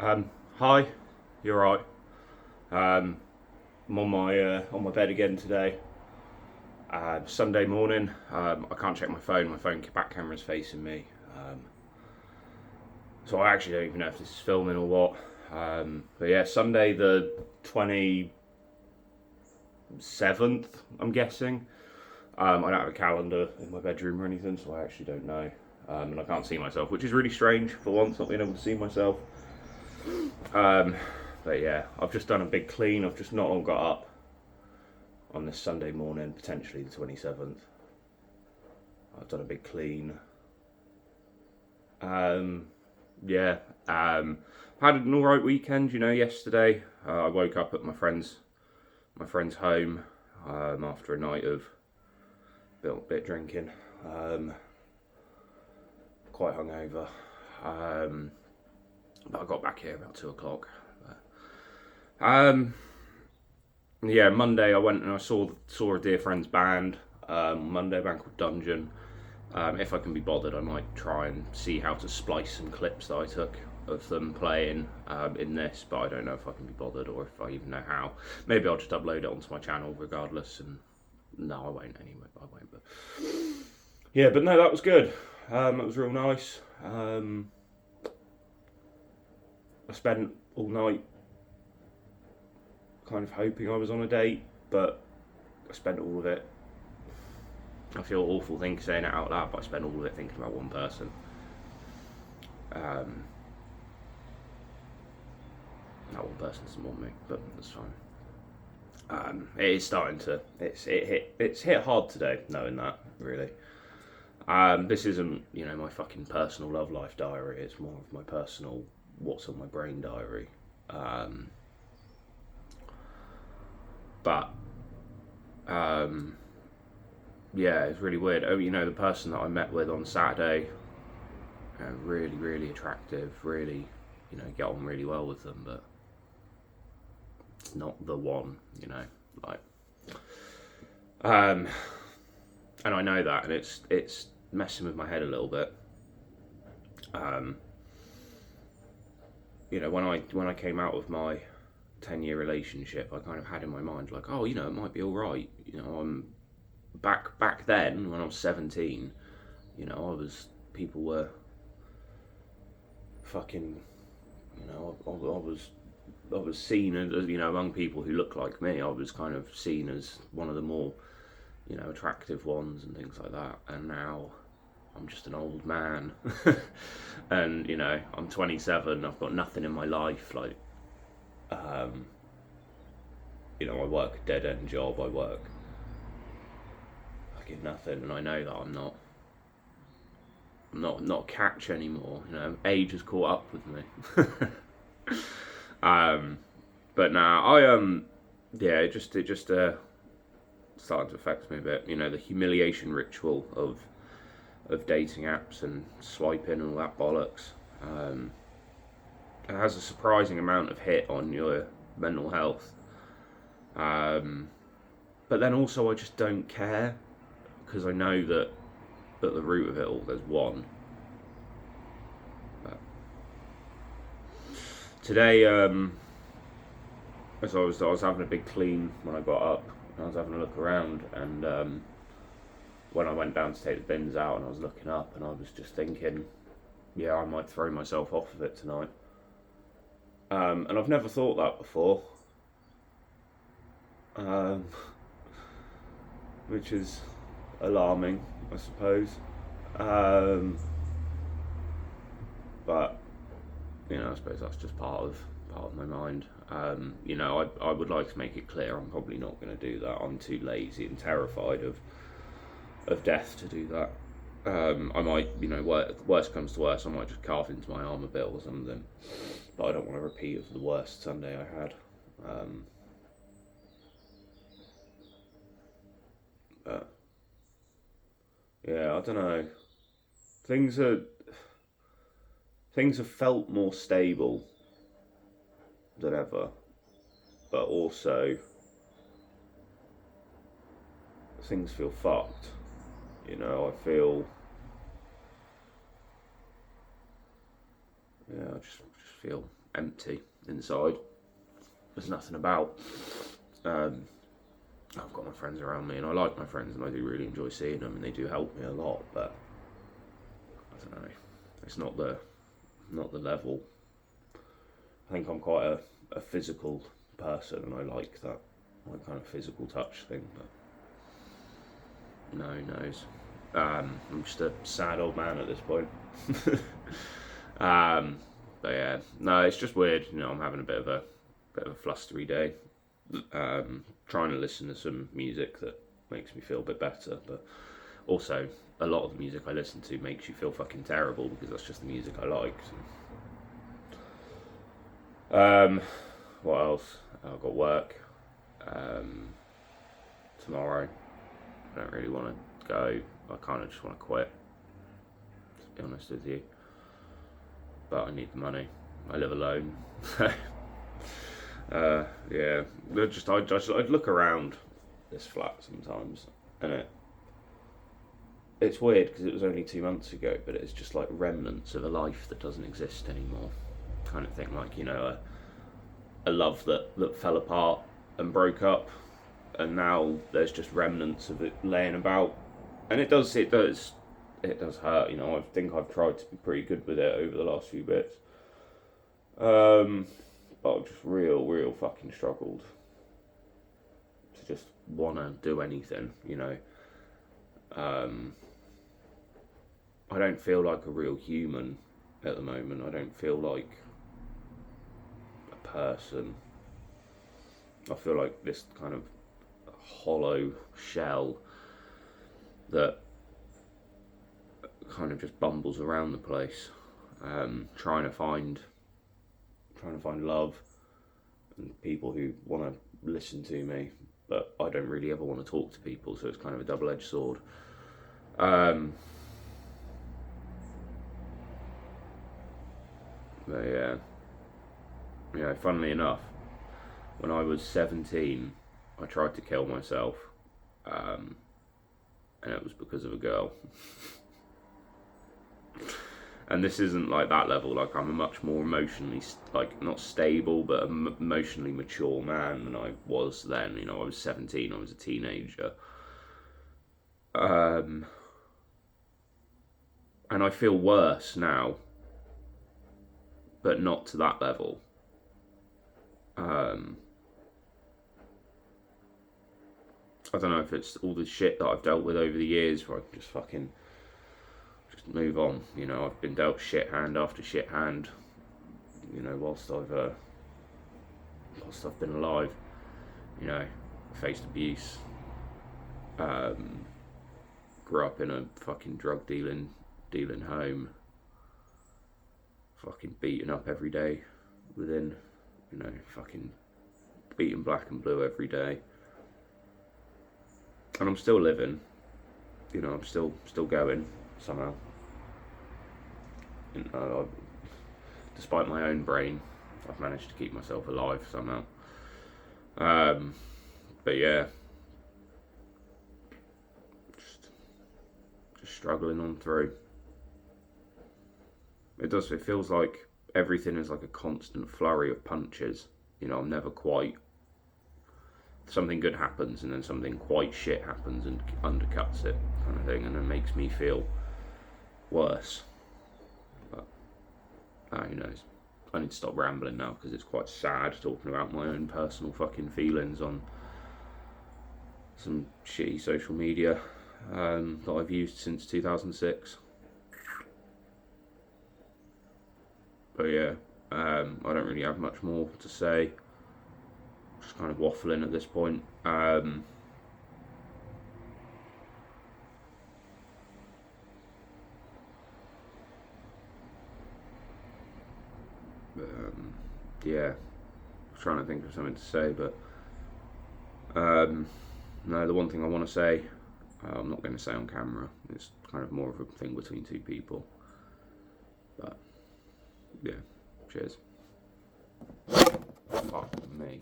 Hi, you're right. I'm on my bed again today. Sunday morning. I can't check my phone. My phone back camera's facing me, so I actually don't even know if this is filming or what. But yeah, Sunday the 27th. I'm guessing. I don't have a calendar in my bedroom or anything, so I actually don't know. And I can't see myself, which is really strange for once, not being able to see myself. Um, but yeah, I've just done a big clean. I've just not long got up on this Sunday morning, potentially the 27th. I've done a big clean. Um, yeah, had an alright weekend. Yesterday I woke up at my friend's home after a night of bit drinking. Um, Quite hungover. But I got back here about 2 o'clock. Um, yeah, Monday I went and I saw a dear friend's band. Monday, a band called Dungeon. If I can be bothered, I might try and see how to splice some clips that I took of them playing in this, but I don't know if I can be bothered or if I even know how. Maybe I'll just upload it onto my channel regardless. And no, I won't anyway. I won't. But yeah, but no, that was good. It was real nice. I spent all night kind of hoping I was on a date, but I spent all of it. I feel awful saying it out loud, but I spent all of it thinking about one person. Um, that one person doesn't want me, but that's fine. It is starting to. It's hit hard today, knowing that really. This isn't my fucking personal love life diary. It's more of my personal what's on my brain diary. Um, but yeah, it's really weird. Oh, the person that I met with on Saturday, really, really attractive. Really, get on really well with them, but it's not the one. Like, um, and I know that, and it's messing with my head a little bit. Um, when I came out of my 10-year relationship, I kind of had in my mind like, oh, it might be all right. I'm back then when I was 17. People were fucking. I was seen as among people who look like me. I was kind of seen as one of the more attractive ones and things like that. And now I'm just an old man, and I'm 27. I've got nothing in my life. Like, I work a dead end job. I work fucking nothing, and I know that I'm not a catch anymore. Age has caught up with me. But now yeah, it just starting to affect me a bit. The humiliation ritual of dating apps and swiping and all that bollocks. It has a surprising amount of hit on your mental health. But then also I just don't care because I know that at the root of it all there's one. But today, as I was having a big clean when I got up, and I was having a look around, and when I went down to take the bins out, and I was looking up, and I was just thinking, yeah, I might throw myself off of it tonight. And I've never thought that before, um, which is alarming, I suppose. Um, but I suppose that's just part of my mind. I would like to make it clear I'm probably not going to do that. I'm too lazy and terrified of death to do that. I might, worst comes to worst, I might just carve into my arm a bit or something. But I don't want to repeat of the worst Sunday I had. But yeah, I don't know. Things are things have felt more stable than ever, but also things feel fucked. I feel yeah, I just feel empty inside. There's nothing about. I've got my friends around me, and I like my friends, and I do really enjoy seeing them, and they do help me a lot. But I don't know, it's not the level. I think I'm quite a physical person, and I like that kind of physical touch thing. But no, who knows? I'm just a sad old man at this point. But yeah, no, it's just weird. I'm having a bit of a flustery day. Trying to listen to some music that makes me feel a bit better, but also a lot of the music I listen to makes you feel fucking terrible because that's just the music I like. So. What else? I've got work tomorrow. I don't really want to go. I kind of just want to quit, to be honest with you. But I need the money. I live alone. Yeah, I'd look around this flat sometimes, and it's weird because it was only 2 months ago, but it's just like remnants of a life that doesn't exist anymore, kind of thing. Like a love that fell apart and broke up, and now there's just remnants of it laying about, and it does hurt. I think I've tried to be pretty good with it over the last few bits. But I've just real fucking struggled to just want to do anything, I don't feel like a real human at the moment. I don't feel like a person. I feel like this kind of hollow shell that kind of just bumbles around the place, trying to find love and people who want to listen to me, but I don't really ever want to talk to people, so it's kind of a double-edged sword. But yeah, funnily enough, when I was 17, I tried to kill myself, and it was because of a girl. And this isn't like that level. Like, I'm a much more emotionally, not stable, but emotionally mature man than I was then. I was 17. I was a teenager. And I feel worse now, but not to that level. I don't know if it's all the shit that I've dealt with over the years, where I can just move on. I've been dealt shit hand after shit hand, whilst I've been alive. Faced abuse, grew up in a fucking drug dealing home, fucking beaten up every day within, fucking beaten black and blue every day. And I'm still living, I'm still going somehow. Despite my own brain, I've managed to keep myself alive somehow. But yeah, just struggling on through. It feels like everything is like a constant flurry of punches. I'm never quite. Something good happens and then something quite shit happens and undercuts it, kind of thing, and it makes me feel worse. But who knows? I need to stop rambling now because it's quite sad talking about my own personal fucking feelings on some shitty social media that I've used since 2006. But yeah, I don't really have much more to say. Just kind of waffling at this point. Yeah, I was trying to think of something to say, but no, the one thing I want to say, I'm not going to say on camera. It's kind of more of a thing between two people. But yeah, cheers. Fuck me.